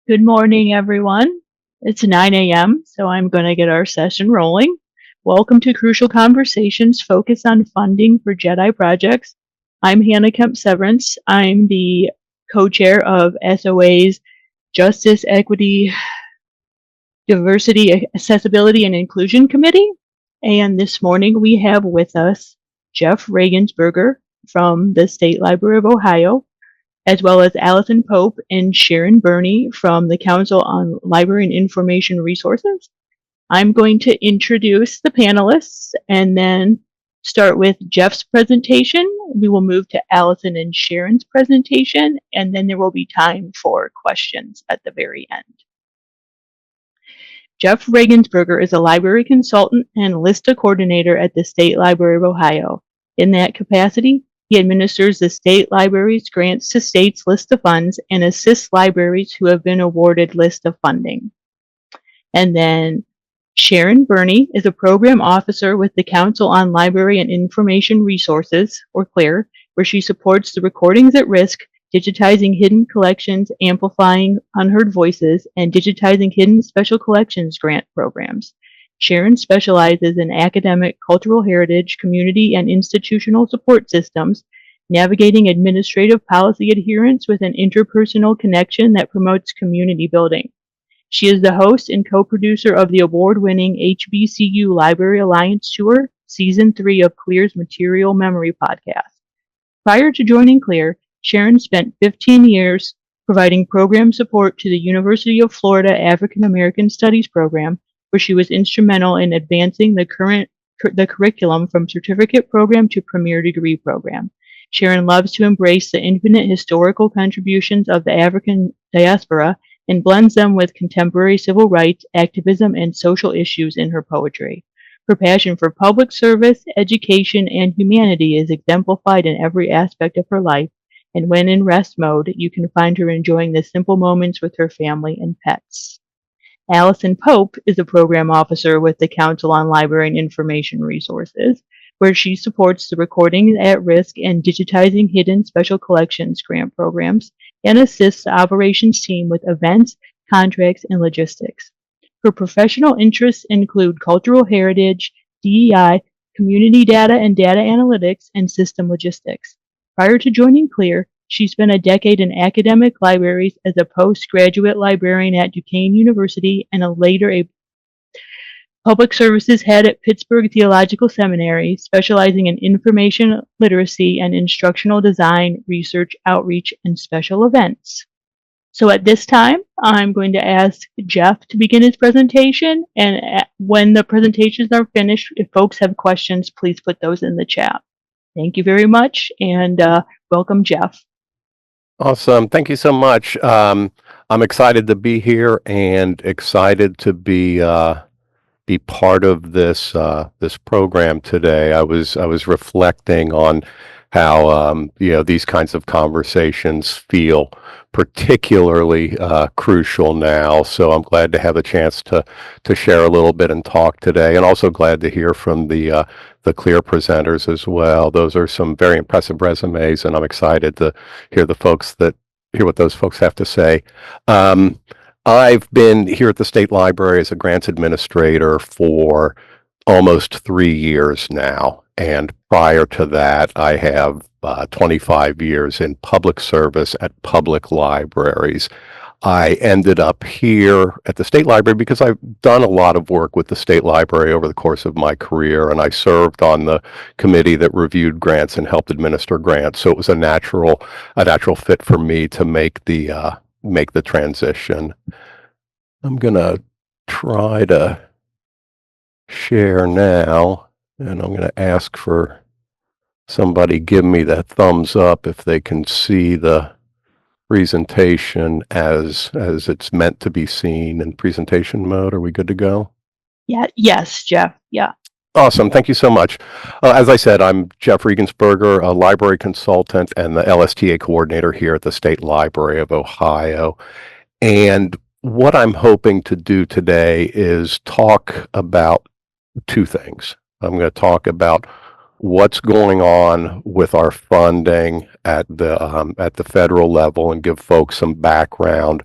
Good morning, everyone. It's 9 a.m., so I'm going to get our session rolling. Welcome to Crucial Conversations focused on funding for JEDAI projects. I'm Hannah Kemp-Severance. I'm the co-chair of SOA's Justice, Equity, Diversity, Accessibility, and Inclusion Committee. And this morning we have with us Jeff Regensburger from the State Library of Ohio, as well as Alyson Pope and Sharon Burney from the Council on Library and Information Resources. I'm going to introduce the panelists and then start with Jeff's presentation. We will move to Alyson and Sharon's presentation, and then there will be time for questions at the very end. Jeff Regensburger is a library consultant and LISTA coordinator at the State Library of Ohio. In that capacity, he administers the state library's grants to states LISTA funds and assists libraries who have been awarded LISTA funding. And then Sharon Burney is a program officer with the Council on Library and Information Resources, or CLIR, where she supports the Recordings at Risk, digitizing hidden collections, amplifying unheard voices, and digitizing hidden special collections grant programs. Sharon specializes in academic, cultural heritage, community, and institutional support systems, navigating administrative policy adherence with an interpersonal connection that promotes community building. She is the host and co-producer of the award-winning HBCU Library Alliance Tour, Season 3 of CLIR's Material Memory podcast. Prior to joining CLIR, Sharon spent 15 years providing program support to the University of Florida African American Studies program, where she was instrumental in advancing the curriculum from certificate program to premier degree program. Sharon loves to embrace the infinite historical contributions of the African diaspora and blends them with contemporary civil rights, activism, and social issues in her poetry. Her passion for public service, education, and humanity is exemplified in every aspect of her life, and when in rest mode, you can find her enjoying the simple moments with her family and pets. Alyson Pope is a program officer with the Council on Library and Information Resources, where she supports the Recording at Risk and Digitizing Hidden Special Collections grant programs and assists the operations team with events, contracts, and logistics. Her professional interests include cultural heritage, DEI, community data and data analytics, and system logistics. Prior to joining CLIR, she spent a decade in academic libraries as a postgraduate librarian at Duquesne University and later a public services head at Pittsburgh Theological Seminary, specializing in information literacy and instructional design, research, outreach, and special events. So at this time, I'm going to ask Jeff to begin his presentation, and when the presentations are finished, if folks have questions, please put those in the chat. Thank you very much, and welcome, Jeff. Awesome. Thank you so much. I'm excited to be here and excited to be part of this program today. I was reflecting on how these kinds of conversations feel particularly crucial now. So I'm glad to have a chance to share a little bit and talk today, and also glad to hear from the CLIR presenters as well. Those are some very impressive resumes, and I'm excited to hear what those folks have to say. I've been here at the State Library as a grants administrator for almost 3 years now, and prior to that, I have 25 years in public service at public libraries. I ended up here at the State Library because I've done a lot of work with the State Library over the course of my career, and I served on the committee that reviewed grants and helped administer grants. So it was a natural fit for me to make the transition. I'm gonna try to share now, and I'm gonna ask for somebody give me that thumbs up if they can see the presentation as it's meant to be seen in presentation mode. Are we good to go? Yeah. Yes, Jeff. Yeah. Awesome. Thank you so much. As I said, I'm Jeff Regensburger, a library consultant and the LSTA coordinator here at the State Library of Ohio. And what I'm hoping to do today is talk about two things. I'm going to talk about what's going on with our funding at the federal level and give folks some background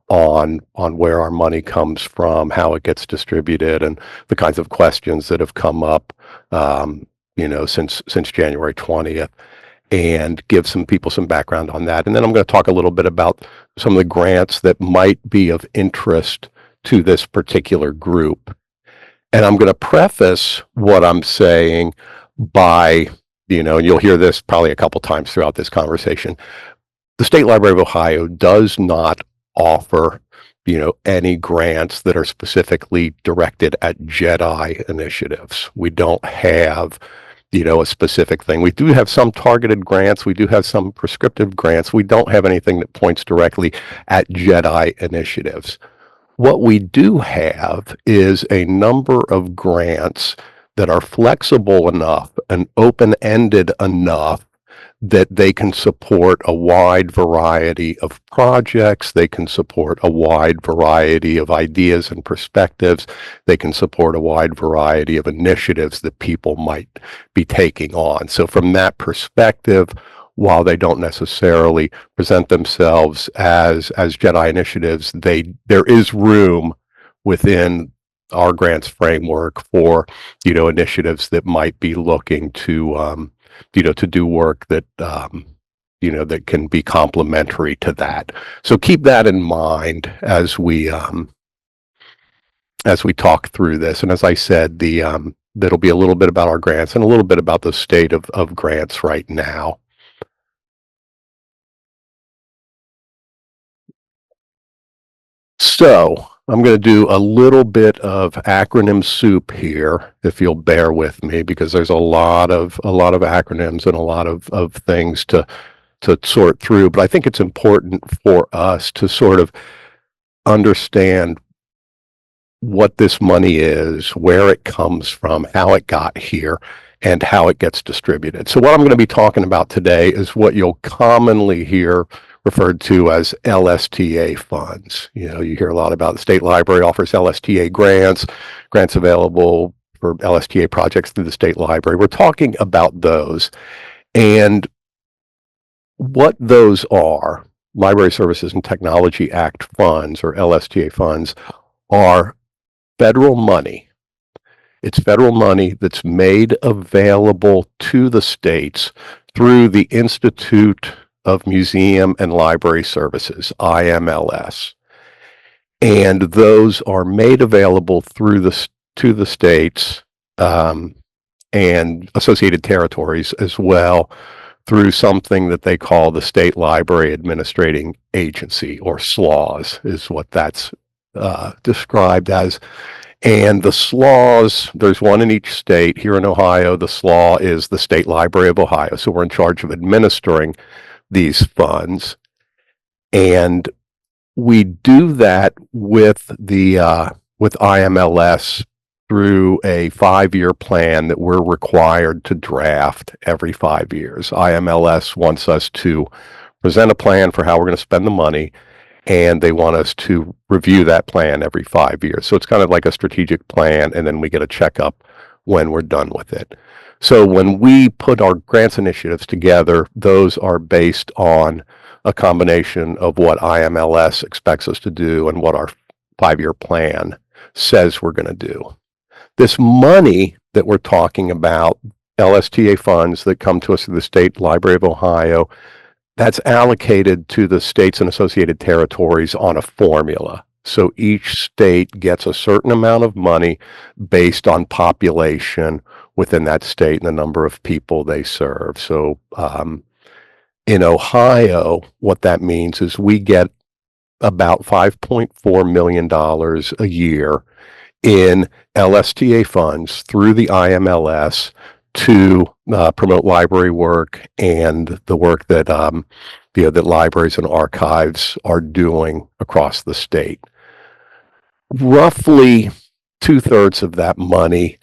on where our money comes from, how it gets distributed, and the kinds of questions that have come up, since January 20th, and give some people some background on that. And then I'm going to talk a little bit about some of the grants that might be of interest to this particular group. And I'm going to preface what I'm saying by, and you'll hear this probably a couple times throughout this conversation. The State Library of Ohio does not offer, any grants that are specifically directed at JEDAI initiatives. We don't have, a specific thing. We do have some targeted grants. We do have some prescriptive grants. We don't have anything that points directly at JEDAI initiatives. What we do have is a number of grants that are flexible enough and open-ended enough that they can support a wide variety of projects. They can support a wide variety of ideas and perspectives. They can support a wide variety of initiatives that people might be taking on. So from that perspective, while they don't necessarily present themselves as JEDI initiatives, there is room within our grants framework for, initiatives that might be looking to, to do work that, that can be complementary to that. So keep that in mind as we talk through this. And as I said, that'll be a little bit about our grants and a little bit about the state of grants right now. So I'm going to do a little bit of acronym soup here, if you'll bear with me, because there's a lot of acronyms and a lot of things to sort through. But I think it's important for us to sort of understand what this money is, where it comes from, how it got here, and how it gets distributed. So what I'm going to be talking about today is what you'll commonly hear referred to as LSTA funds. You hear a lot about the state library offers LSTA grants available for LSTA projects through the state library. We're talking about those. And what those are, Library Services and Technology Act funds, or LSTA funds, are federal money. It's federal money that's made available to the states through the Institute of Museum and Library Services, IMLS. And those are made available to the states and associated territories as well through something that they call the State Library Administrating Agency, or SLAWS is what that's described as. And the SLAWS, there's one in each state. Here in Ohio, the SLAW is the State Library of Ohio. So we're in charge of administering these funds. And we do that with IMLS through a 5-year plan that we're required to draft every 5 years. IMLS wants us to present a plan for how we're going to spend the money, and they want us to review that plan every 5 years. So it's kind of like a strategic plan, and then we get a checkup when we're done with it. So when we put our grants initiatives together, those are based on a combination of what IMLS expects us to do and what our 5-year plan says we're going to do. This money that we're talking about, LSTA funds that come to us through the State Library of Ohio, that's allocated to the states and associated territories on a formula. So each state gets a certain amount of money based on population within that state and the number of people they serve. So in Ohio, what that means is we get about $5.4 million a year in LSTA funds through the IMLS to promote library work and the work that that libraries and archives are doing across the state. Roughly 2/3 of that money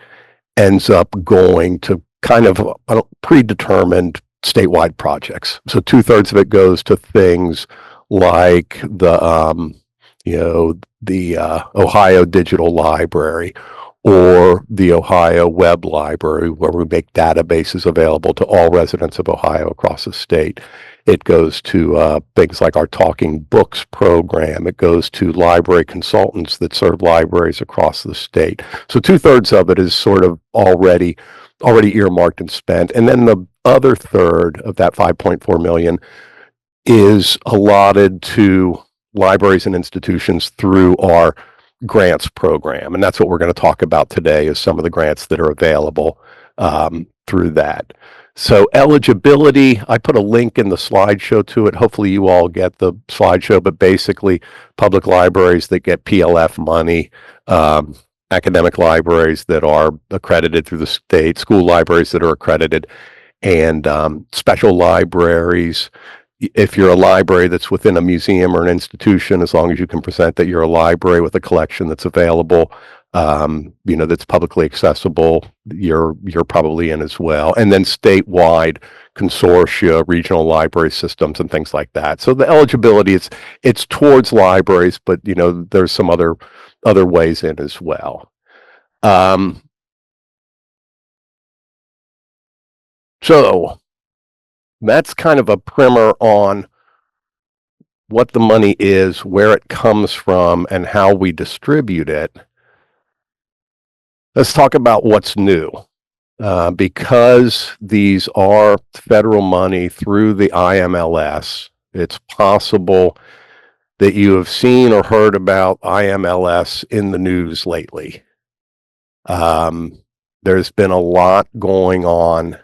ends up going to kind of predetermined statewide projects. So 2/3 of it goes to things like the Ohio Digital Library, or the Ohio Web Library, where we make databases available to all residents of Ohio across the state. It goes to things like our Talking Books program. It goes to library consultants that serve libraries across the state. So 2/3 of it is sort of already earmarked and spent. And then the other third of that 5.4 million is allotted to libraries and institutions through our grants program. And that's what we're going to talk about today, is some of the grants that are available through that. So eligibility, I put a link in the slideshow to it. Hopefully you all get the slideshow, but basically public libraries that get PLF money, academic libraries that are accredited through the state, school libraries that are accredited, and special libraries. If you're a library that's within a museum or an institution, as long as you can present that you're a library with a collection that's available, that's publicly accessible, you're probably in as well. And then statewide consortia, regional library systems, and things like that. So the eligibility, it's towards libraries, but there's some other ways in as well. So that's kind of a primer on what the money is, where it comes from, and how we distribute it. Let's talk about what's new. Because these are federal money through the IMLS, it's possible that you have seen or heard about IMLS in the news lately. There's been a lot going on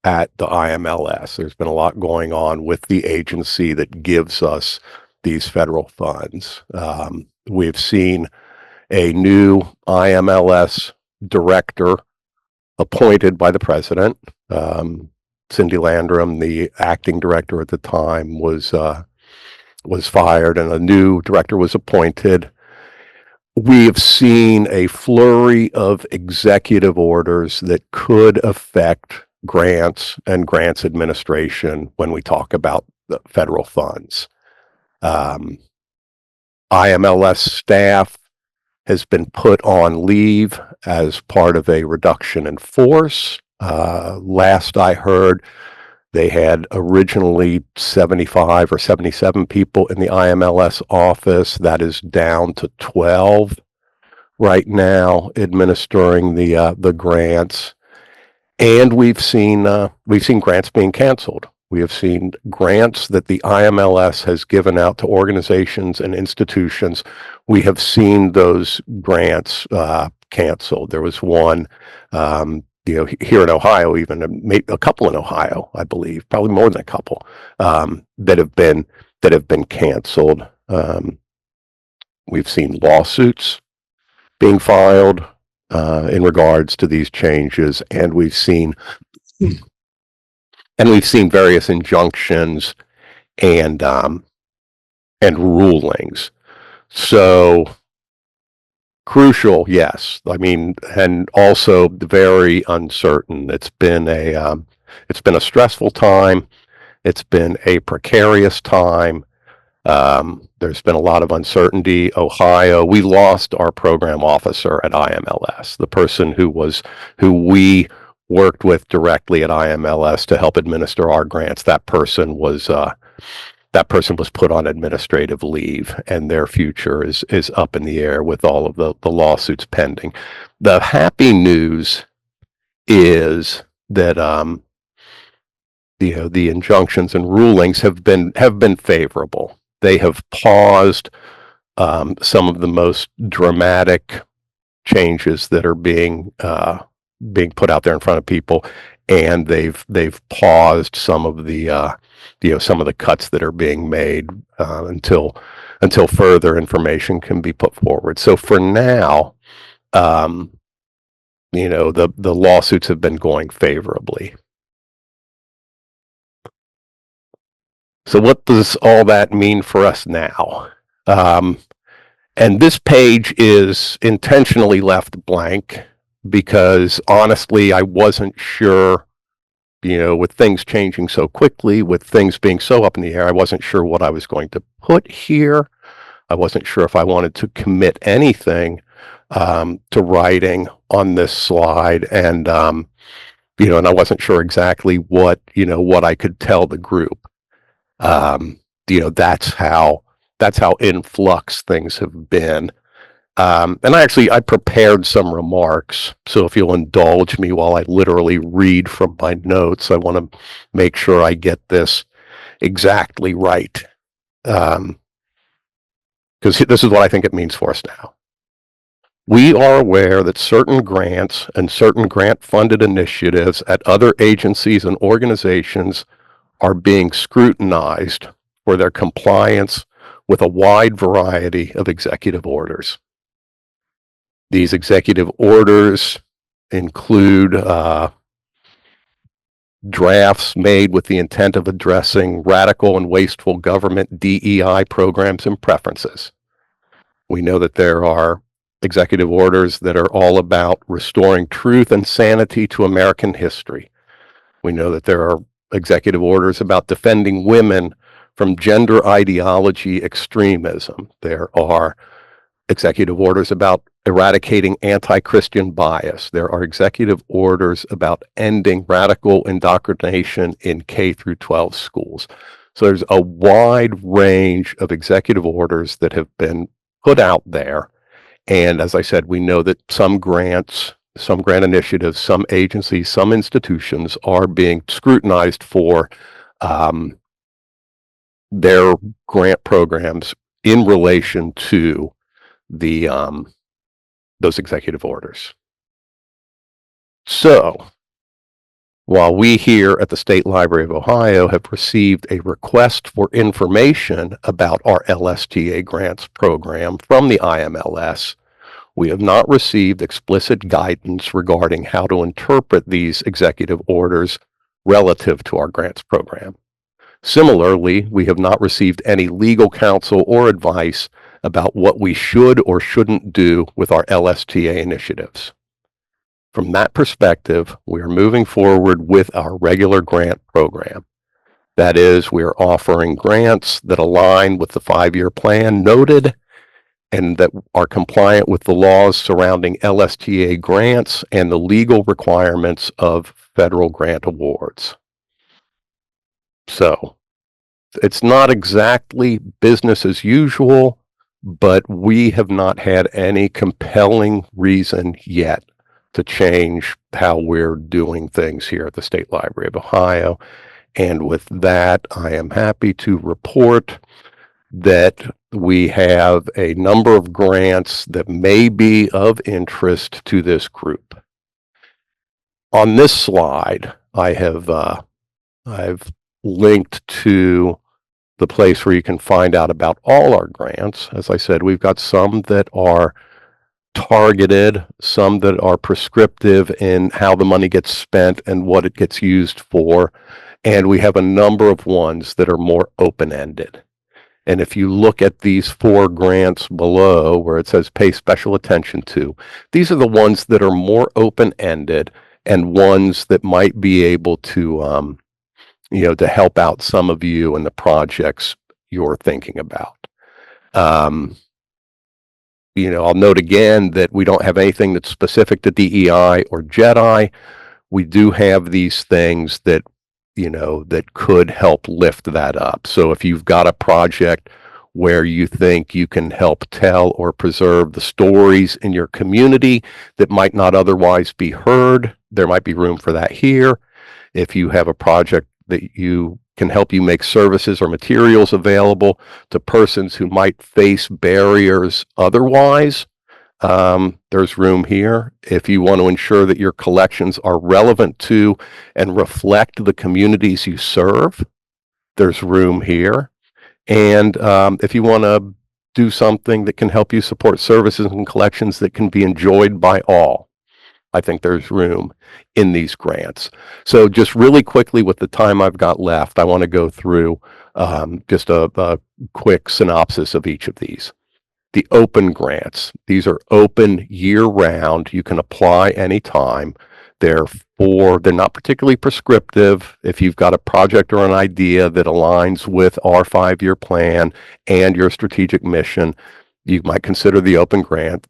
at the IMLS. There's been a lot going on with the agency that gives us these federal funds. We've seen a new IMLS director appointed by the president. Cindy Landrum, the acting director at the time, was fired, and a new director was appointed. We have seen a flurry of executive orders that could affect grants and grants administration when we talk about the federal funds. IMLS staff has been put on leave as part of a reduction in force. Last I heard, they had originally 75 or 77 people in the IMLS office. That is down to 12 right now, administering the grants. And we've seen grants being canceled. We have seen grants that the IMLS has given out to organizations and institutions. We have seen those grants canceled. There was one, here in Ohio, even a couple in Ohio, I believe, probably more than a couple, that have been canceled. We've seen lawsuits being filed in regards to these changes, and we've seen various injunctions and rulings. So crucial, yes. I mean, and also very uncertain. It's been a stressful time. It's been a precarious time. There's been a lot of uncertainty. Ohio, we lost our program officer at IMLS, the person who we worked with directly at IMLS to help administer our grants. That person was put on administrative leave, and their future is up in the air with all of the lawsuits pending. The happy news is that the injunctions and rulings have been favorable. They have paused some of the most dramatic changes that are being put out there in front of people, and they've paused some of the cuts that are being made until further information can be put forward. So for now, the lawsuits have been going favorably. So what does all that mean for us now? And this page is intentionally left blank because honestly, I wasn't sure, with things changing so quickly, with things being so up in the air, I wasn't sure what I was going to put here. I wasn't sure if I wanted to commit anything. to writing on this slide, and and I wasn't sure exactly what I could tell the group. That's how in flux things have been. And I prepared some remarks, so if you'll indulge me while I literally read from my notes, I want to make sure I get this exactly right, because this is what I think it means for us now. We are aware that certain grants and certain grant-funded initiatives at other agencies and organizations are being scrutinized for their compliance with a wide variety of executive orders. These executive orders include drafts made with the intent of addressing radical and wasteful government DEI programs and preferences. We know that there are executive orders that are all about restoring truth and sanity to American history. We know that there are executive orders about defending women from gender ideology extremism. There are executive orders about eradicating anti-Christian bias. There are executive orders about ending radical indoctrination in K through 12 schools. So there's a wide range of executive orders that have been put out there. And as I said, we know that some grant initiatives, some agencies, some institutions are being scrutinized for their grant programs in relation to the those executive orders. So, while we here at the State Library of Ohio have received a request for information about our LSTA grants program from the IMLS, we have not received explicit guidance regarding how to interpret these executive orders relative to our grants program. Similarly, we have not received any legal counsel or advice about what we should or shouldn't do with our LSTA initiatives. From that perspective, we are moving forward with our regular grant program. That is, we are offering grants that align with the 5-year plan noted and that are compliant with the laws surrounding LSTA grants and the legal requirements of federal grant awards. So, it's not exactly business as usual, but we have not had any compelling reason yet to change how we're doing things here at the State Library of Ohio. And with that, I am happy to report that we have a number of grants that may be of interest to this group. On this slide, I've linked to the place where you can find out about all our grants. As I said, we've got some that are targeted, some that are prescriptive in how the money gets spent and what it gets used for, and we have a number of ones that are more open-ended. And if you look at these 4 grants below where it says pay special attention to, these are the ones that are more open-ended and ones that might be able to to help out some of you in the projects you're thinking about. I'll note again that we don't have anything that's specific to DEI or JEDAI. We do have these things that, that could help lift that up. So if you've got a project where you think you can help tell or preserve the stories in your community that might not otherwise be heard, there might be room for that here. If you have a project that you can help you make services or materials available to persons who might face barriers otherwise, there's room here. If you want to ensure that your collections are relevant to and reflect the communities you serve, there's room here. And if you want to do something that can help you support services and collections that can be enjoyed by all, I think there's room in these grants. So just really quickly with the time I've got left, I want to go through just a quick synopsis of each of these. The open grants, these are open year-round. You can apply anytime. They're not particularly prescriptive. If you've got a project or an idea that aligns with our 5-year plan and your strategic mission, you might consider the open grant.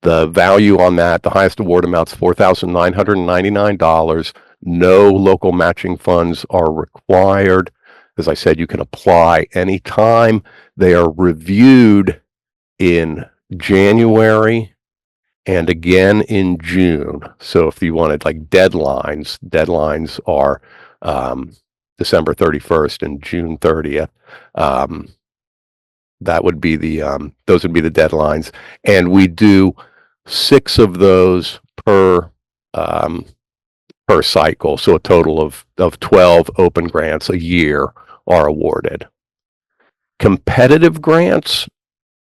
The value on that, the highest award amount's $4,999. No local matching funds are required. As I said, you can apply anytime. They are reviewed in January and again in June. So if you wanted like deadlines are December 31st and June 30th. That would be those would be the deadlines. And we do 6 of those per cycle. So a total of 12 open grants a year are awarded. Competitive grants,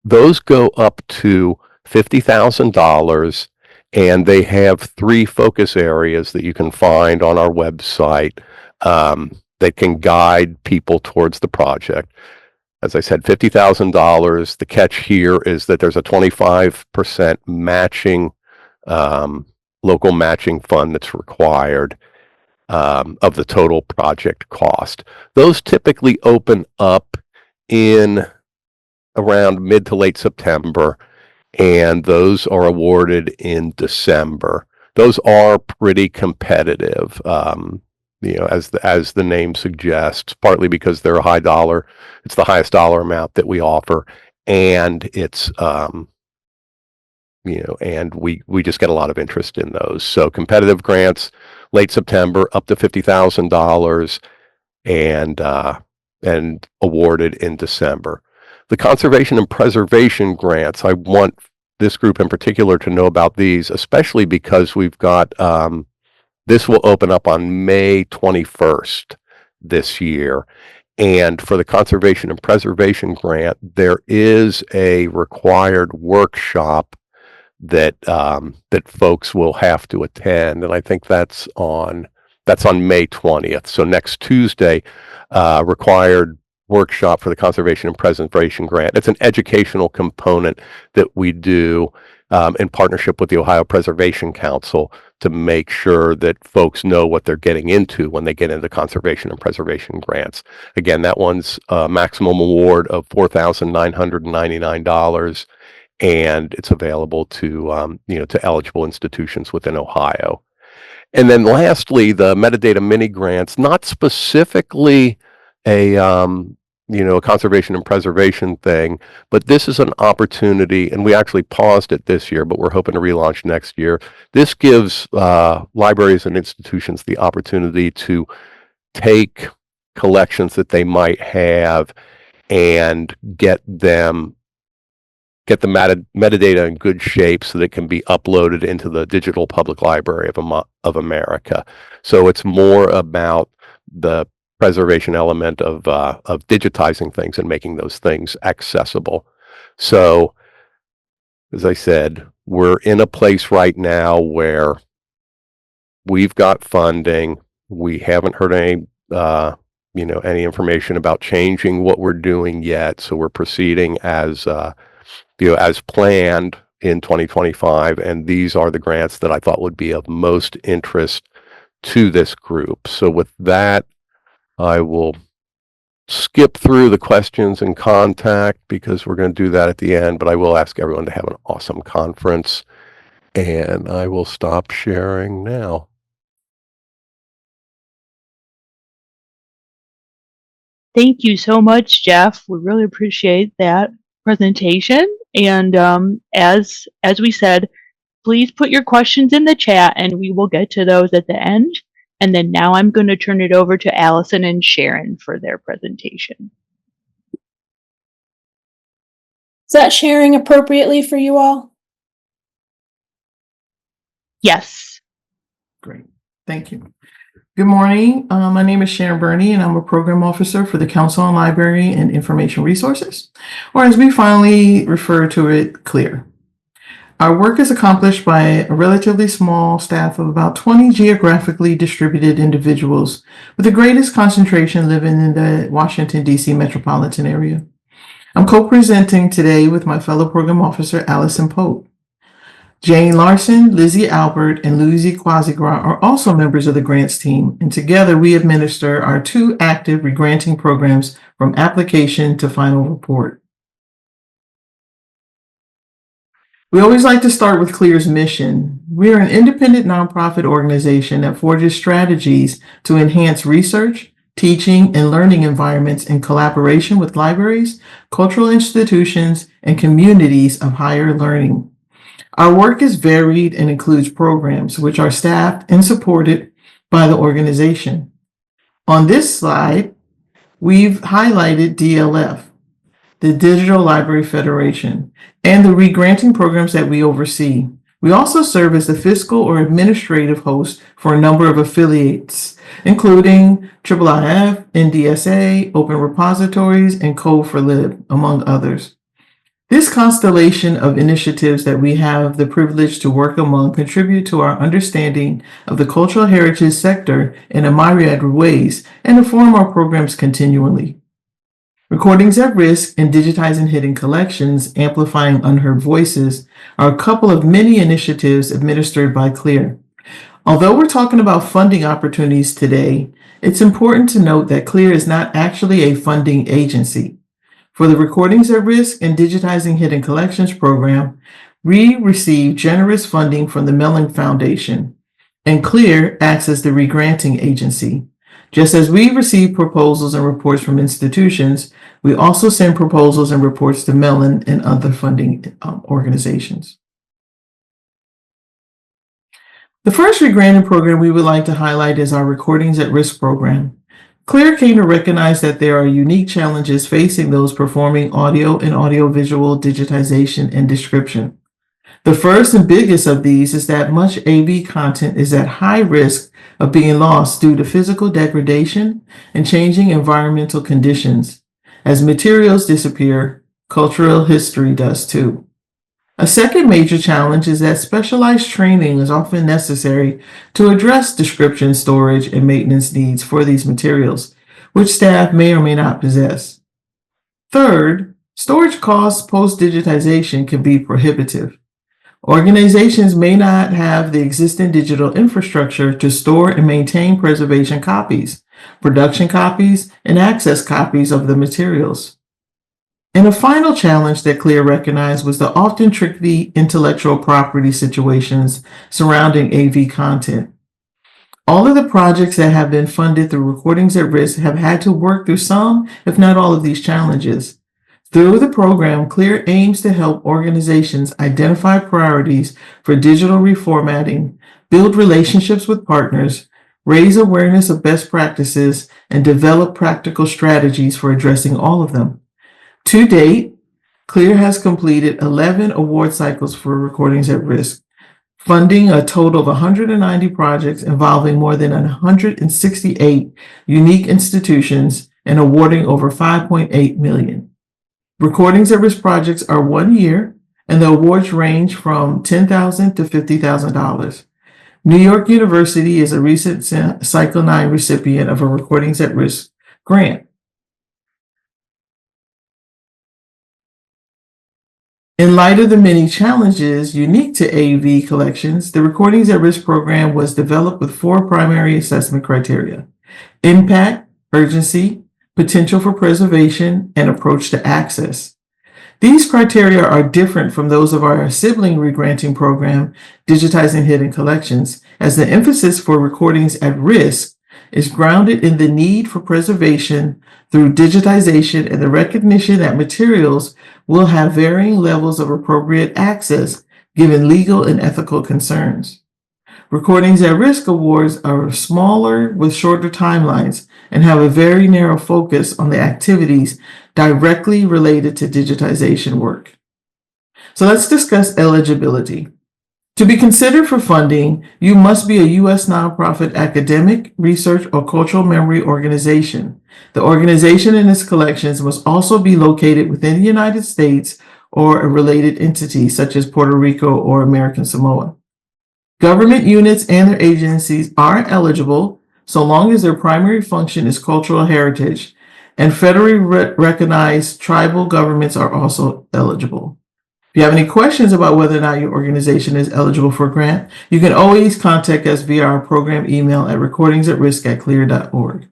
those go up to $50,000, and they have 3 focus areas that you can find on our website that can guide people towards the project. As I said, $50,000. The catch here is that there's a 25% matching, local matching fund that's required of the total project cost. Those typically open up in around mid to late September, and those are awarded in December. Those are pretty competitive, as the name suggests, partly because they're a high dollar. It's the highest dollar amount that we offer, and it's and we just get a lot of interest in those. So competitive grants, late September, up to $50,000, and awarded in December. The conservation and preservation grants, I want this group in particular to know about these, especially because we've got this will open up on May 21st this year. And for the conservation and preservation grant, there is a required workshop that that folks will have to attend, and I think that's on May 20th. So next Tuesday, required workshop for the conservation and preservation grant. It's an educational component that we do in partnership with the Ohio Preservation Council to make sure that folks know what they're getting into when they get into conservation and preservation grants. Again, that one's a maximum award of $4,999, and it's available to to eligible institutions within Ohio. And then lastly, the metadata mini grants, not specifically a a conservation and preservation thing, but this is an opportunity, and we actually paused it this year, but we're hoping to relaunch next year. This gives libraries and institutions the opportunity to take collections that they might have and get the metadata in good shape so that it can be uploaded into the Digital Public Library of America. So it's more about the preservation element of digitizing things and making those things accessible. So, as I said, we're in a place right now where we've got funding. We haven't heard any any information about changing what we're doing yet. So we're proceeding as as planned in 2025, and these are the grants that I thought would be of most interest to this group. So with that, I will skip through the questions and contact because we're going to do that at the end, but I will ask everyone to have an awesome conference, and I will stop sharing now. Thank you so much, Jeff. We really appreciate that presentation. And as we said, please put your questions in the chat and we will get to those at the end. And then now I'm going to turn it over to Alyson and Sharon for their presentation. Is that sharing appropriately for you all? Yes. Great. Thank you. Good morning. My name is Sharon Burney, and I'm a program officer for the Council on Library and Information Resources, or as we finally refer to it, CLEAR. Our work is accomplished by a relatively small staff of about 20 geographically distributed individuals, with the greatest concentration living in the Washington, D.C. metropolitan area. I'm co-presenting today with my fellow program officer, Alyson Pope. Jane Larson, Lizzie Albert, and Louise Quasigra are also members of the grants team, and together we administer our 2 active regranting programs from application to final report. We always like to start with CLEAR's mission. We are an independent nonprofit organization that forges strategies to enhance research, teaching, and learning environments in collaboration with libraries, cultural institutions, and communities of higher learning. Our work is varied and includes programs which are staffed and supported by the organization. On this slide, we've highlighted DLF, the Digital Library Federation, and the regranting programs that we oversee. We also serve as the fiscal or administrative host for a number of affiliates, including IIIF, NDSA, Open Repositories, and Code for Lib, among others. This constellation of initiatives that we have the privilege to work among contribute to our understanding of the cultural heritage sector in a myriad of ways and inform our programs continually. Recordings at Risk and Digitizing Hidden Collections, Amplifying Unheard Voices are a couple of many initiatives administered by CLEAR. Although we're talking about funding opportunities today, it's important to note that CLEAR is not actually a funding agency. For the Recordings at Risk and Digitizing Hidden Collections program, we receive generous funding from the Mellon Foundation, and CLEAR acts as the regranting agency. Just as we receive proposals and reports from institutions, we also send proposals and reports to Mellon and other funding organizations. The first regranting program we would like to highlight is our Recordings at Risk program. CLEAR came to recognize that there are unique challenges facing those performing audio and audiovisual digitization and description. The first and biggest of these is that much AV content is at high risk of being lost due to physical degradation and changing environmental conditions. As materials disappear, cultural history does too. A second major challenge is that specialized training is often necessary to address description, storage, and maintenance needs for these materials, which staff may or may not possess. Third, storage costs post-digitization can be prohibitive. Organizations may not have the existing digital infrastructure to store and maintain preservation copies, production copies, and access copies of the materials. And a final challenge that CLEAR recognized was the often tricky intellectual property situations surrounding AV content. All of the projects that have been funded through Recordings at Risk have had to work through some, if not all, of these challenges. Through the program, CLEAR aims to help organizations identify priorities for digital reformatting, build relationships with partners, raise awareness of best practices, and develop practical strategies for addressing all of them. To date, CLEAR has completed 11 award cycles for Recordings at Risk, funding a total of 190 projects involving more than 168 unique institutions and awarding over $5.8 million. Recordings at Risk projects are 1 year, and the awards range from $10,000 to $50,000. New York University is a recent Cycle 9 recipient of a Recordings at Risk grant. In light of the many challenges unique to AV collections, the Recordings at Risk program was developed with 4 primary assessment criteria: impact, urgency, potential for preservation, and approach to access. These criteria are different from those of our sibling regranting program, Digitizing Hidden Collections, as the emphasis for Recordings at Risk is grounded in the need for preservation through digitization and the recognition that materials will have varying levels of appropriate access given legal and ethical concerns. Recordings at Risk awards are smaller with shorter timelines and have a very narrow focus on the activities directly related to digitization work. So let's discuss eligibility. To be considered for funding, you must be a U.S. nonprofit academic, research, or cultural memory organization. The organization and its collections must also be located within the United States or a related entity, such as Puerto Rico or American Samoa. Government units and their agencies are eligible so long as their primary function is cultural heritage, and federally recognized tribal governments are also eligible. If you have any questions about whether or not your organization is eligible for a grant, you can always contact us via our program email at recordingsatrisk@clear.org.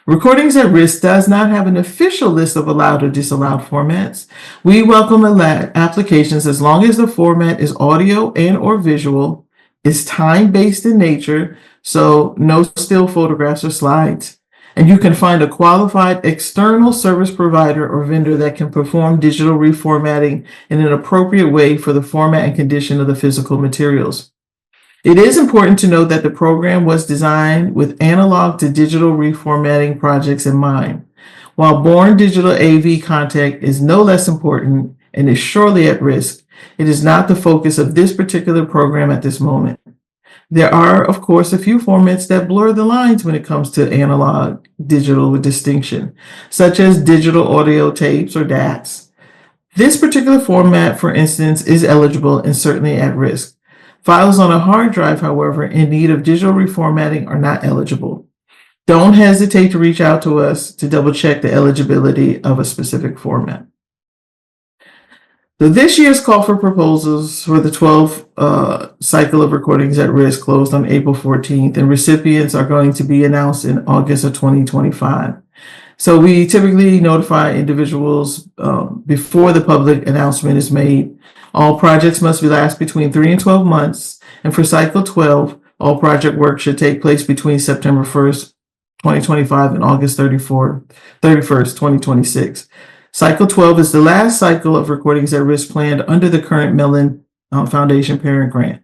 Recordings at Risk does not have an official list of allowed or disallowed formats. We welcome applications as long as the format is audio and or visual, is time-based in nature, so no still photographs or slides. And you can find a qualified external service provider or vendor that can perform digital reformatting in an appropriate way for the format and condition of the physical materials. It is important to note that the program was designed with analog to digital reformatting projects in mind. While born digital AV content is no less important and is surely at risk, it is not the focus of this particular program at this moment. There are, of course, a few formats that blur the lines when it comes to analog digital distinction, such as digital audio tapes or DATs. This particular format, for instance, is eligible and certainly at risk. Files on a hard drive, however, in need of digital reformatting are not eligible. Don't hesitate to reach out to us to double check the eligibility of a specific format. So this year's call for proposals for the 12th cycle of recordings at risk closed on April 14th, and recipients are going to be announced in August of 2025. So we typically notify individuals before the public announcement is made. All projects must last between 3 and 12 months. And for cycle 12, all project work should take place between September 1st, 2025 and August 31st, 2026. Cycle 12 is the last cycle of recordings at risk planned under the current Mellon Foundation parent grant.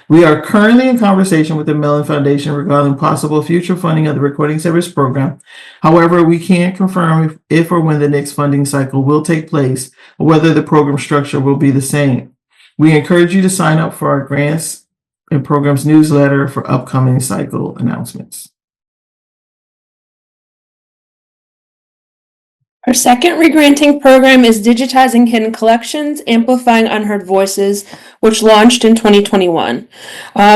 We are currently in conversation with the Mellon Foundation regarding possible future funding of the Recordings at Risk program. However, we can't confirm if or when the next funding cycle will take place or whether the program structure will be the same. We encourage you to sign up for our grants and programs newsletter for upcoming cycle announcements. Our second regranting program is Digitizing Hidden Collections, Amplifying Unheard Voices, which launched in 2021.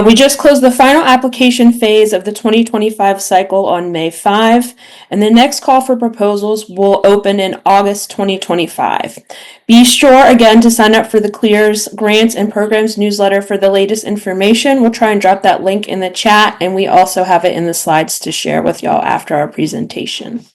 We just closed the final application phase of the 2025 cycle on May 5, and the next call for proposals will open in August 2025. Be sure, again, to sign up for the CLEARS Grants and Programs newsletter for the latest information. We'll try and drop that link in the chat, and we also have it in the slides to share with y'all after our presentation.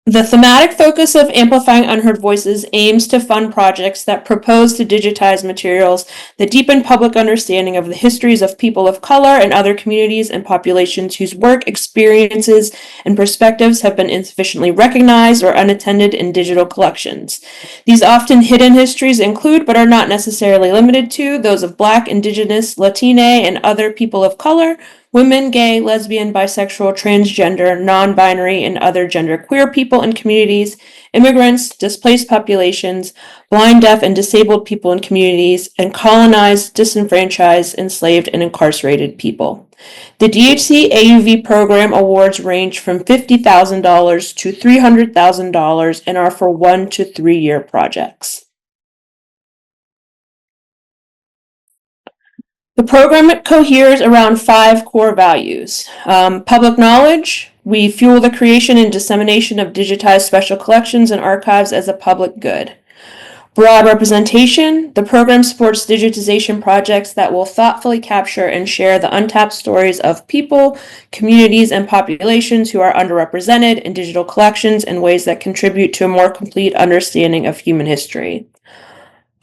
The thematic focus of Amplifying Unheard Voices aims to fund projects that propose to digitize materials that deepen public understanding of the histories of people of color and other communities and populations whose work, experiences, and perspectives have been insufficiently recognized or unattended in digital collections. These often hidden histories include, but are not necessarily limited to, those of Black, Indigenous, Latina, and other people of color, women, gay, lesbian, bisexual, transgender, non-binary, and other genderqueer people and communities, immigrants, displaced populations, blind, deaf, and disabled people and communities, and colonized, disenfranchised, enslaved, and incarcerated people. The DHC AUV program awards range from $50,000 to $300,000 and are for 1 to 3 year projects. The program coheres around 5 core values. Public knowledge. We fuel the creation and dissemination of digitized special collections and archives as a public good. Broad representation. The program supports digitization projects that will thoughtfully capture and share the untapped stories of people, communities, and populations who are underrepresented in digital collections in ways that contribute to a more complete understanding of human history.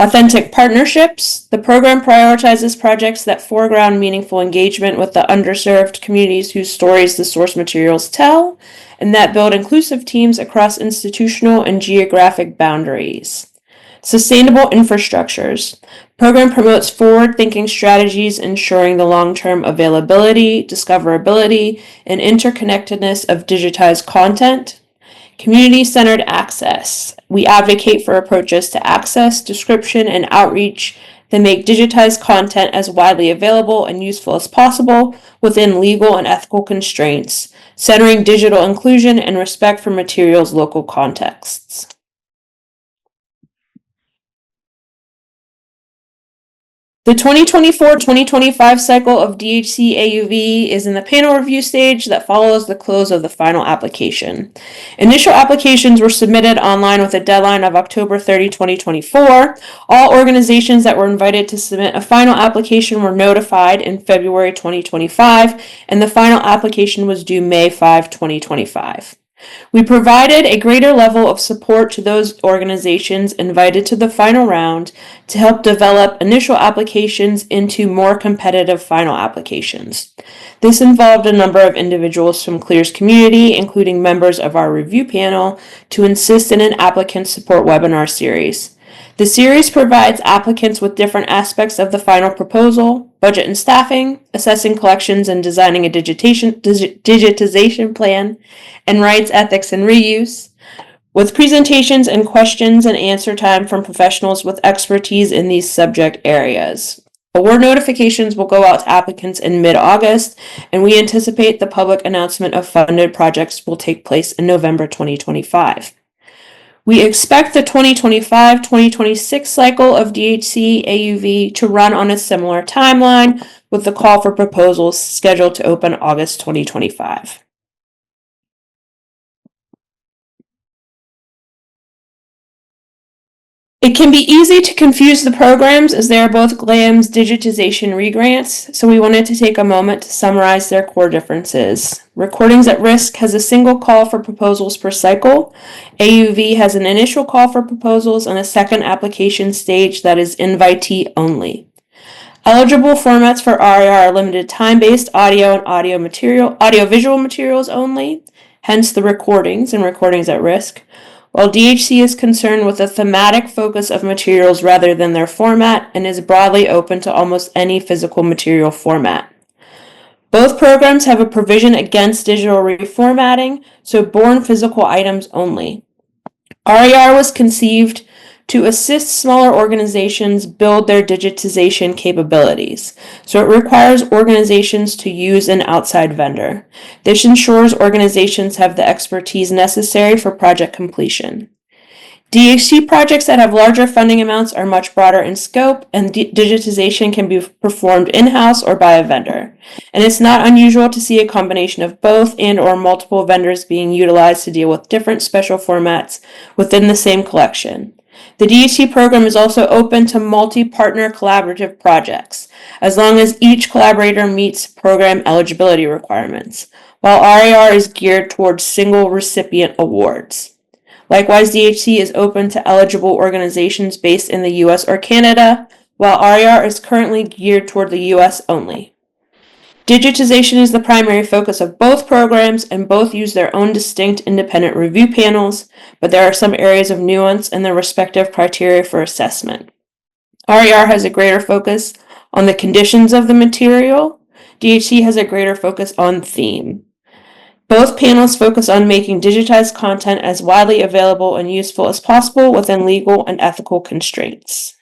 Authentic partnerships. The program prioritizes projects that foreground meaningful engagement with the underserved communities whose stories the source materials tell, and that build inclusive teams across institutional and geographic boundaries. Sustainable infrastructures. Program promotes forward-thinking strategies ensuring the long-term availability, discoverability, and interconnectedness of digitized content. Community-centered access. We advocate for approaches to access, description, and outreach that make digitized content as widely available and useful as possible within legal and ethical constraints, centering digital inclusion and respect for materials' local contexts. The 2024-2025 cycle of DHC AUV is in the panel review stage that follows the close of the final application. Initial applications were submitted online with a deadline of October 30, 2024. All organizations that were invited to submit a final application were notified in February 2025, and the final application was due May 5, 2025. We provided a greater level of support to those organizations invited to the final round to help develop initial applications into more competitive final applications. This involved a number of individuals from CLEAR's community, including members of our review panel, to assist in an applicant support webinar series. The series provides applicants with different aspects of the final proposal, budget and staffing, assessing collections and designing a digitization plan, and rights, ethics, and reuse, with presentations and questions and answer time from professionals with expertise in these subject areas. Award notifications will go out to applicants in mid-August, and we anticipate the public announcement of funded projects will take place in November 2025. We expect the 2025-2026 cycle of DHC AUV to run on a similar timeline, with the call for proposals scheduled to open August 2025. It can be easy to confuse the programs as they are both GLAM's digitization regrants, so we wanted to take a moment to summarize their core differences. Recordings at Risk has a single call for proposals per cycle. AUV has an initial call for proposals and a second application stage that is invitee only. Eligible formats for RER are limited time-based audio and audio-visual materials only, hence the recordings and recordings at Risk, while DHC is concerned with the thematic focus of materials rather than their format and is broadly open to almost any physical material format. Both programs have a provision against digital reformatting, so born physical items only. RER was conceived to assist smaller organizations build their digitization capabilities, so it requires organizations to use an outside vendor. This ensures organizations have the expertise necessary for project completion. DHC projects that have larger funding amounts are much broader in scope, and digitization can be performed in-house or by a vendor. And it's not unusual to see a combination of both and/or multiple vendors being utilized to deal with different special formats within the same collection. The DHC program is also open to multi-partner collaborative projects, as long as each collaborator meets program eligibility requirements, while RER is geared towards single recipient awards. Likewise, DHC is open to eligible organizations based in the US or Canada, while RER is currently geared toward the US only. Digitization is the primary focus of both programs, and both use their own distinct independent review panels, but there are some areas of nuance in their respective criteria for assessment. RER has a greater focus on the conditions of the material. DHC has a greater focus on theme. Both panels focus on making digitized content as widely available and useful as possible within legal and ethical constraints.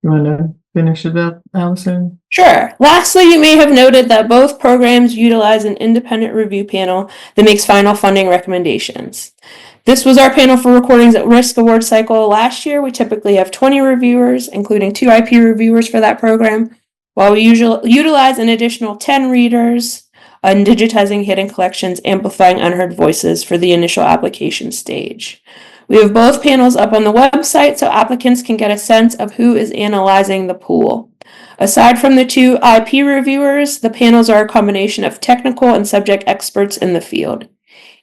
You want to finish it up, Alyson? Sure. Lastly, you may have noted that both programs utilize an independent review panel that makes final funding recommendations. This was our panel for Recordings at Risk award cycle. Last year, we typically have 20 reviewers, including 2 IP reviewers for that program, while we usually utilize an additional 10 readers on digitizing hidden collections, amplifying unheard voices for the initial application stage. We have both panels up on the website so applicants can get a sense of who is analyzing the pool. Aside from the 2 IP reviewers, the panels are a combination of technical and subject experts in the field.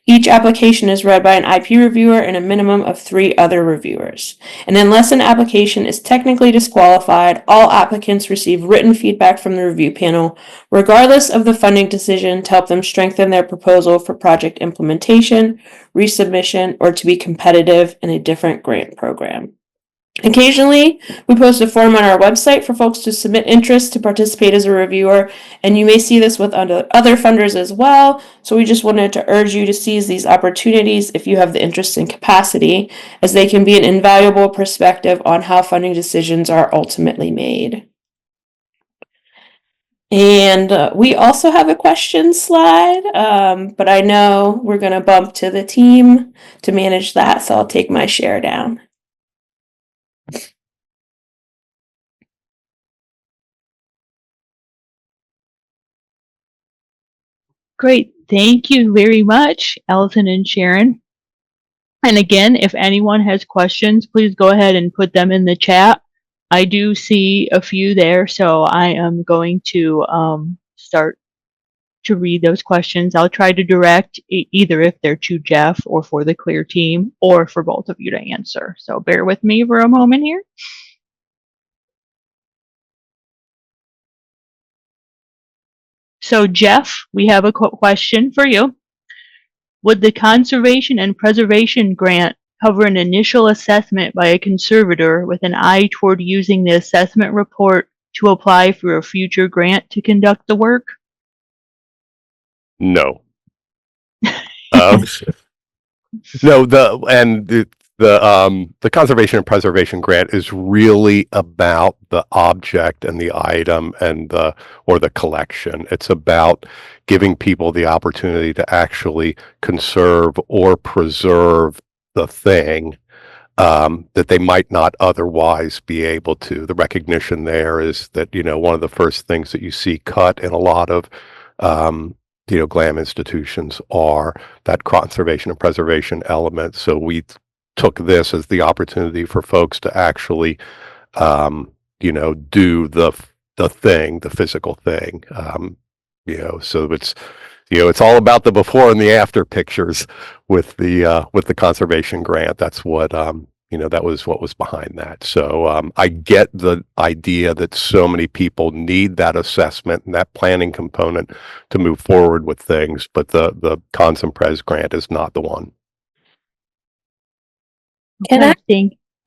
Each application is read by an IP reviewer and a minimum of 3 other reviewers. And unless an application is technically disqualified, all applicants receive written feedback from the review panel, regardless of the funding decision, to help them strengthen their proposal for project implementation, resubmission, or to be competitive in a different grant program. Occasionally, we post a form on our website for folks to submit interest to participate as a reviewer, and you may see this with other funders as well, so we just wanted to urge you to seize these opportunities if you have the interest and capacity, as they can be an invaluable perspective on how funding decisions are ultimately made. And we also have a question slide, but I know we're going to bump to the team to manage that, so I'll take my share down. Great. Thank you very much, Alyson and Sharon. And again, if anyone has questions, please go ahead and put them in the chat. I do see a few there, so I am going to start to read those questions. I'll try to direct either if they're to Jeff or for the CLEAR team or for both of you to answer. So bear with me for a moment here. So Jeff, we have a question for you. Would the Conservation and Preservation Grant cover an initial assessment by a conservator with an eye toward using the assessment report to apply for a future grant to conduct the work? No. No, the conservation and preservation grant is really about the object and the item and the collection. It's about giving people the opportunity to actually conserve or preserve the thing that they might not otherwise be able to. The recognition there is that, one of the first things that you see cut in a lot of GLAM institutions are that conservation and preservation element. So we took this as the opportunity for folks to actually, do the thing, the physical thing. So it's all about the before and the after pictures with the conservation grant. That's what that was what was behind that. So I get the idea that so many people need that assessment and that planning component to move forward with things, but the Cons and Pres grant is not the one. Can I?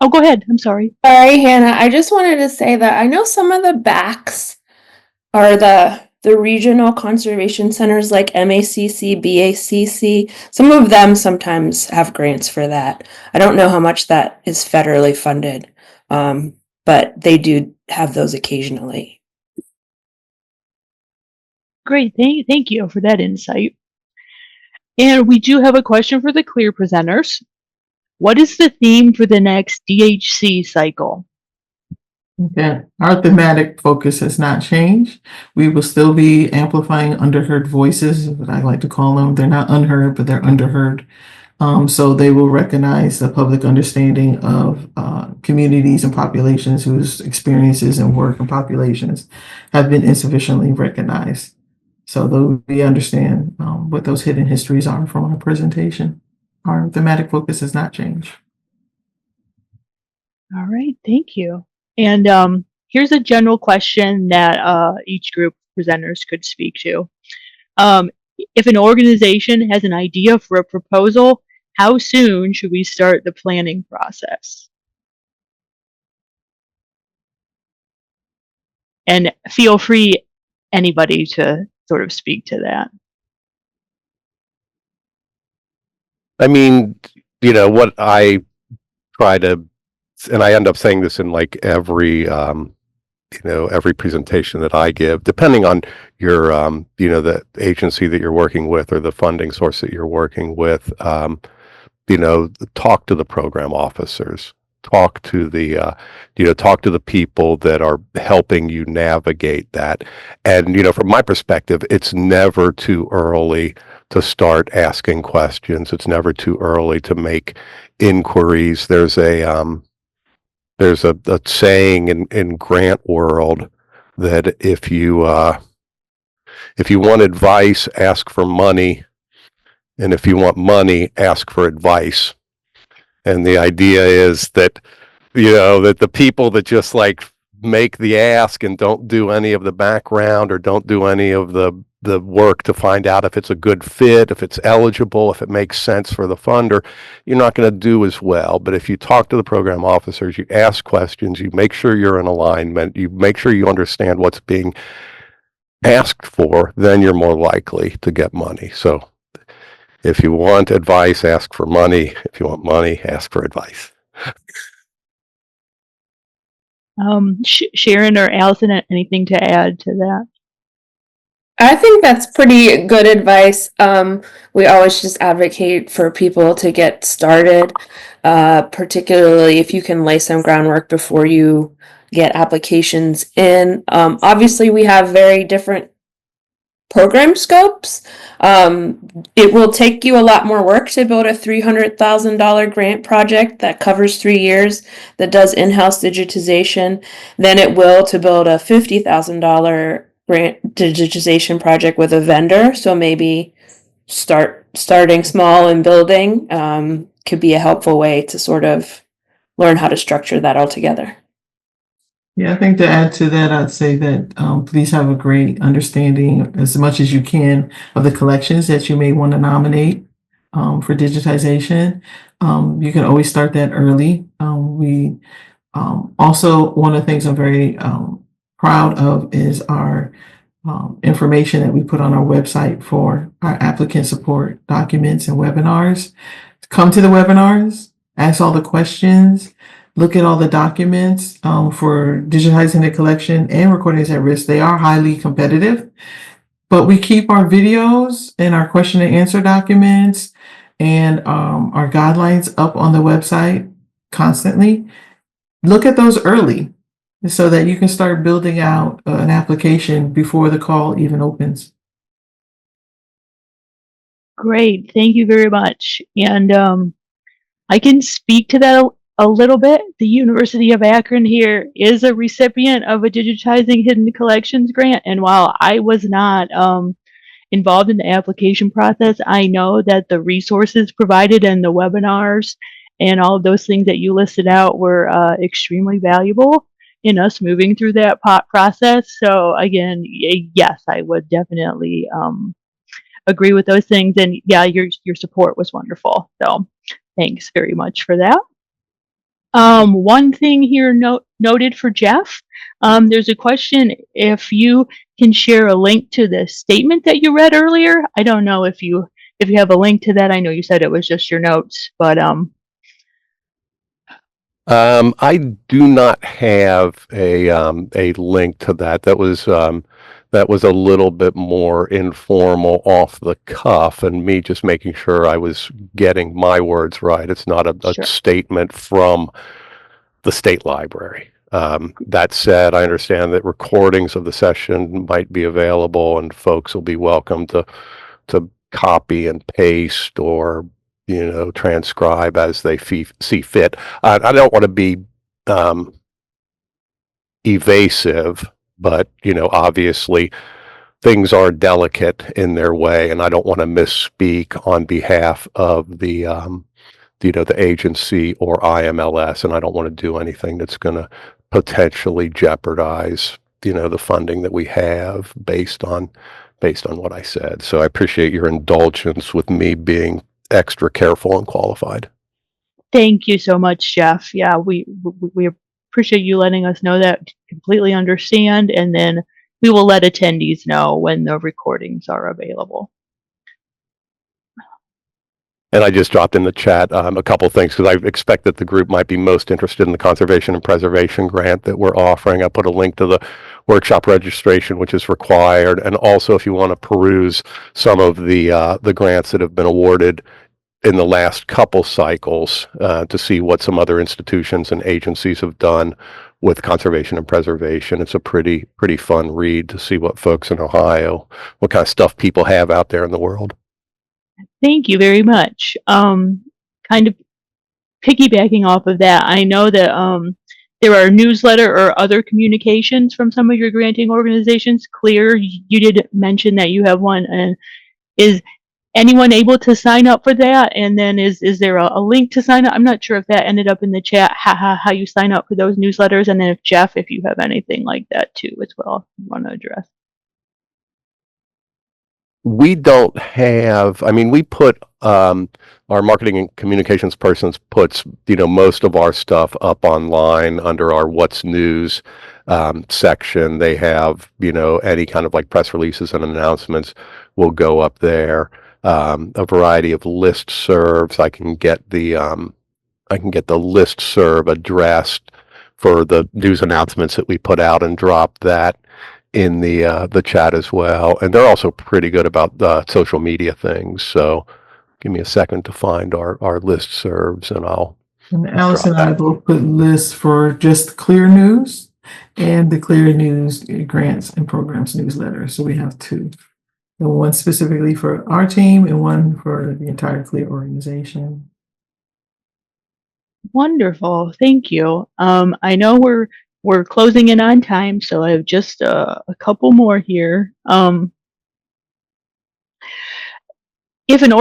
Oh, go ahead. I'm sorry. Sorry, Hannah. I just wanted to say that I know some of the backs are the regional conservation centers like MACC, BACC. Some of them sometimes have grants for that. I don't know how much that is federally funded, but they do have those occasionally. Great. Thank you for that insight. And we do have a question for the CLEAR presenters. What is the theme for the next DHC cycle? Okay, our thematic focus has not changed. We will still be amplifying underheard voices, what I like to call them. They're not unheard, but they're underheard. So they will recognize the public understanding of communities and populations whose experiences and work and populations have been insufficiently recognized. So we understand what those hidden histories are from our presentation. Our thematic focus has not changed. All right, thank you. And here's a general question that each group of presenters could speak to. If an organization has an idea for a proposal, how soon should we start the planning process? And feel free, anybody, to sort of speak to that. I mean, what I try to, and I end up saying this in like every presentation that I give, depending on your, the agency that you're working with or the funding source that you're working with, talk to the program officers, talk to the people that are helping you navigate that. And, from my perspective, it's never too early to start asking questions. It's never too early to make inquiries. There's a saying in grant world that if you want advice, ask for money, and if you want money, ask for advice. And the idea is that that the people that just like make the ask and don't do any of the background or don't do any of the work to find out if it's a good fit, if it's eligible, if it makes sense for the funder, you're not going to do as well. But if you talk to the program officers, you ask questions, you make sure you're in alignment, you make sure you understand what's being asked for, then you're more likely to get money. So if you want advice, ask for money. If you want money, ask for advice. Sharon or Alyson, anything to add to that? I think that's pretty good advice. We always just advocate for people to get started, particularly if you can lay some groundwork before you get applications in. Obviously, we have very different program scopes. It will take you a lot more work to build a $300,000 grant project that covers 3 years that does in-house digitization than it will to build a $50,000 grant digitization project with a vendor. So maybe starting small and building could be a helpful way to sort of learn how to structure that all together. Yeah, I think to add to that, I'd say that please have a great understanding as much as you can of the collections that you may want to nominate for digitization. You can always start that early. We also, one of the things I'm very proud of is our information that we put on our website for our applicant support documents and webinars. Come to the webinars, ask all the questions, look at all the documents for digitizing the collection and recordings at risk. They are highly competitive, but we keep our videos and our question and answer documents and our guidelines up on the website constantly. Look at those early so that you can start building out an application before the call even opens. Great. Thank you very much. And I can speak to that a little bit. The University of Akron here is a recipient of a Digitizing Hidden Collections grant. And while I was not involved in the application process, I know that the resources provided and the webinars and all of those things that you listed out were extremely valuable in us moving through that process. So again, yes, I would definitely agree with those things. And yeah, your support was wonderful. So thanks very much for that. One thing here noted for Jeff, there's a question if you can share a link to the statement that you read earlier. I don't know if you have a link to that. I know you said it was just your notes, but I do not have a link to that. That was a little bit more informal, off the cuff, and me just making sure I was getting my words right. It's not a Sure. statement from the state library. That said, I understand that recordings of the session might be available, and folks will be welcome to copy and paste or transcribe as they see fit. I don't want to be evasive, but obviously things are delicate in their way, and I don't want to misspeak on behalf of the the agency or IMLS, and I don't want to do anything that's going to potentially jeopardize the funding that we have based on what I said. So I appreciate your indulgence with me being extra careful and qualified. thank you so much, Jeff. Yeah, we appreciate you letting us know that. Completely understand, and then we will let attendees know when the recordings are available. And I just dropped in the chat a couple of things because I expect that the group might be most interested in the conservation and preservation grant that we're offering. I put a link to the workshop registration, which is required, and also if you want to peruse some of the grants that have been awarded in the last couple cycles to see what some other institutions and agencies have done with conservation and preservation. It's a pretty fun read to see what folks in Ohio, what kind of stuff people have out there in the world. Thank you very much. Kind of piggybacking off of that, I know that there are newsletter or other communications from some of your granting organizations. Clear, you did mention that you have one, and is anyone able to sign up for that? And then is there a link to sign up? I'm not sure if that ended up in the chat, how you sign up for those newsletters. And then if Jeff, if you have anything like that too as well, you want to address. We don't have, I mean, we put, our marketing and communications persons puts, most of our stuff up online under our What's News section. They have, any kind of like press releases and announcements will go up there. A variety of listservs. I can get the listserv addressed for the news announcements that we put out and drop that in the chat as well. And they're also pretty good about social media things. So give me a second to find our listservs, and I'll And Alice drop and I that. both put lists for just Clear News and the Clear News Grants and Programs newsletter. So we have two. And one specifically for our team and one for the entire Clear organization. Wonderful. Thank you. I know we're closing in on time, so I have just a couple more here. If an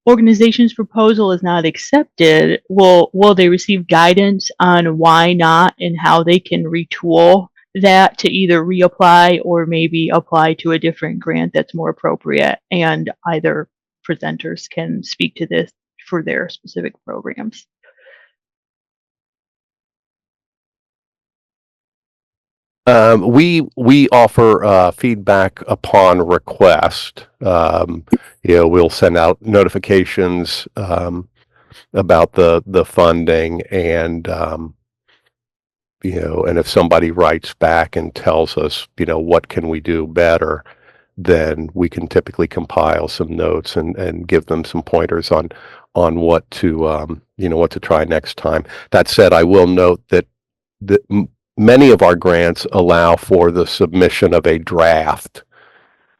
organization's proposal is not accepted, will they receive guidance on why not and how they can retool that to either reapply or maybe apply to a different grant that's more appropriate? And either presenters can speak to this for their specific programs. We offer feedback upon request. We'll send out notifications about the funding, and and if somebody writes back and tells us, what can we do better, then we can typically compile some notes and give them some pointers on what to what to try next time. That said, I will note that many of our grants allow for the submission of a draft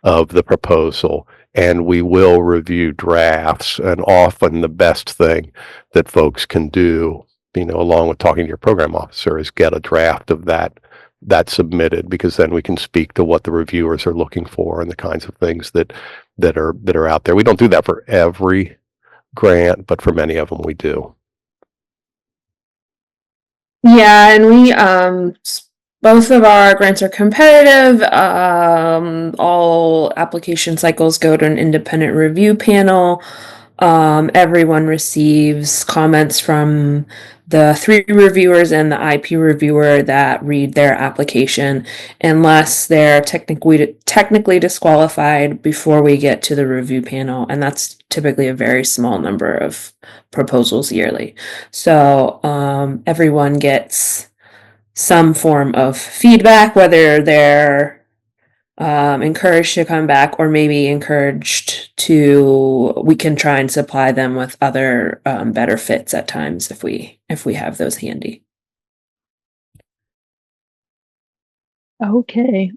of the proposal, and we will review drafts. And often the best thing that folks can do, along with talking to your program officer, is get a draft of that submitted, because then we can speak to what the reviewers are looking for and the kinds of things that are out there. We don't do that for every grant, but for many of them we do. Yeah, and we both of our grants are competitive. All application cycles go to an independent review panel. Everyone receives comments from the 3 reviewers and the IP reviewer that read their application, unless they're technically disqualified before we get to the review panel, and that's typically a very small number of proposals yearly. So everyone gets some form of feedback, whether they're encouraged to come back or maybe encouraged to, we can try and supply them with other better fits at times if we have those handy. Okay.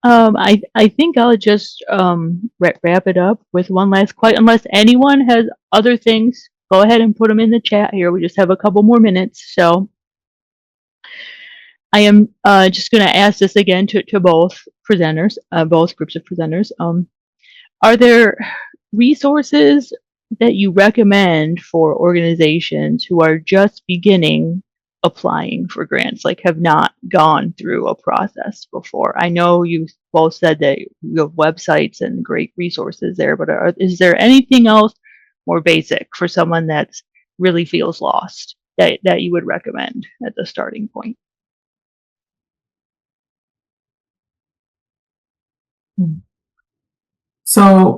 I think I'll just wrap it up with one last question. Unless anyone has other things, go ahead and put them in the chat here. We just have a couple more minutes. So I am just going to ask this again to both presenters, both groups of presenters. Are there resources that you recommend for organizations who are just beginning applying for grants, like have not gone through a process before? I know you both said that you have websites and great resources there, but is there anything else more basic for someone that really feels lost that you would recommend at the starting point? So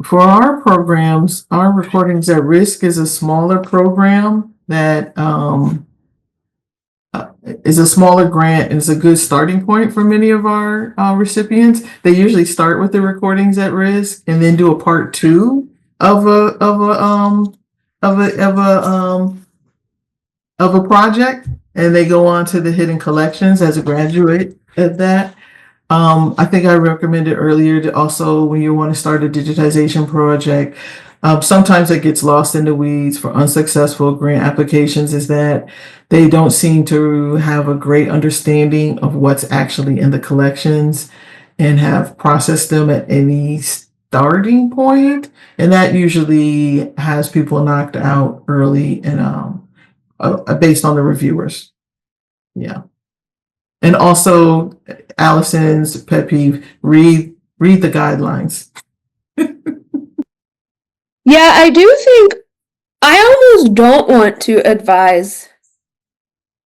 for our programs, our Recordings at Risk is a smaller program that is a smaller grant, and it's a good starting point for many of our recipients. They usually start with the Recordings at Risk and then do a part 2 of a project, and they go on to the hidden collections as a graduate of that. I think I recommended earlier to also, when you want to start a digitization project, sometimes it gets lost in the weeds for unsuccessful grant applications, is that they don't seem to have a great understanding of what's actually in the collections and have processed them at any starting point. And that usually has people knocked out early and based on the reviewers. Yeah. And also, Alyson's pet peeve, read the guidelines. Yeah, I do think I almost don't want to advise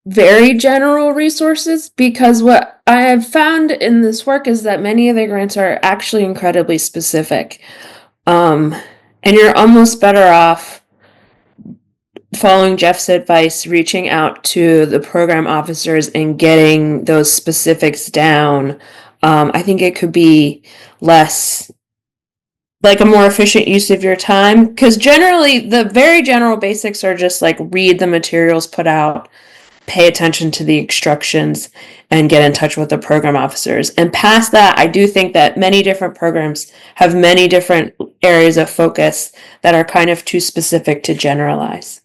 very general resources, because what I have found in this work is that many of the grants are actually incredibly specific. And you're almost better off following Jeff's advice, reaching out to the program officers and getting those specifics down, I think it could be less like a more efficient use of your time. Because generally, the very general basics are just like read the materials put out, pay attention to the instructions, and get in touch with the program officers. And past that, I do think that many different programs have many different areas of focus that are kind of too specific to generalize.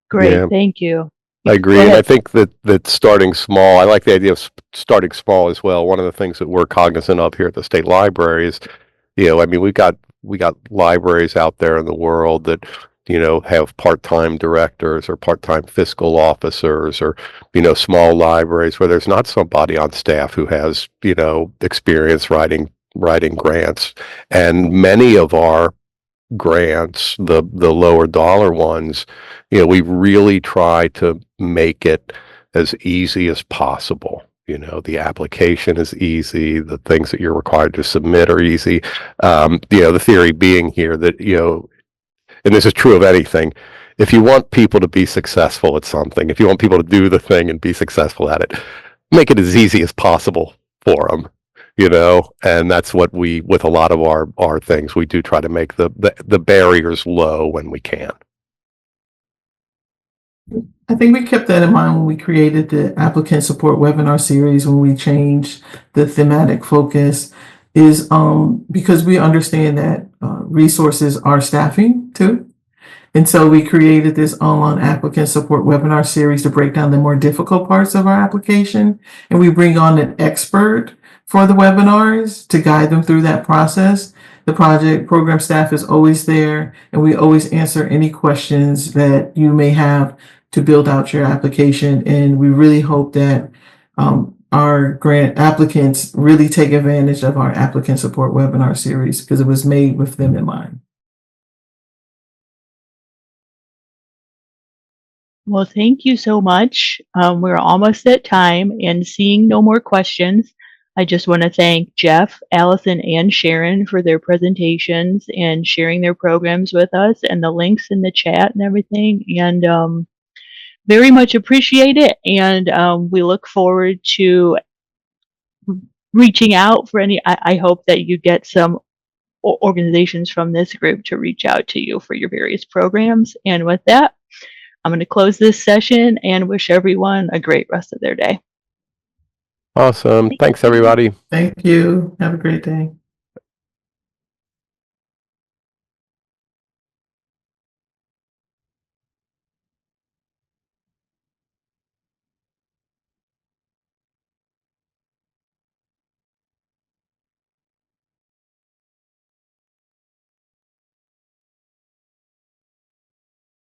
Great, Yeah. thank you. I agree, Go and I ahead. think that starting small, I like the idea of starting small as well. One of the things that we're cognizant of here at the state library is, I mean, we got libraries out there in the world that, have part-time directors or part-time fiscal officers or, small libraries where there's not somebody on staff who has, experience writing grants. And many of our grants, the lower dollar ones, we really try to make it as easy as possible. The application is easy, the things that you're required to submit are easy. The theory being here that, and this is true of anything, if you want people to be successful at something, if you want people to do the thing and be successful at it, make it as easy as possible for them. And that's what with a lot of our things, we do try to make the barriers low when we can. I think we kept that in mind when we created the applicant support webinar series, when we changed the thematic focus, is because we understand that resources are staffing too. And so we created this online applicant support webinar series to break down the more difficult parts of our application. And we bring on an expert for the webinars to guide them through that process. The project program staff is always there, and we always answer any questions that you may have to build out your application. And we really hope that our grant applicants really take advantage of our applicant support webinar series because it was made with them in mind. Well, thank you so much. We're almost at time, and seeing no more questions, I just want to thank Jeff, Alyson, and Sharon for their presentations and sharing their programs with us and the links in the chat and everything. And very much appreciate it. And we look forward to reaching out for any. I hope that you get some organizations from this group to reach out to you for your various programs. And with that, I'm going to close this session and wish everyone a great rest of their day. Awesome. Thanks, everybody. Thank you. Have a great day.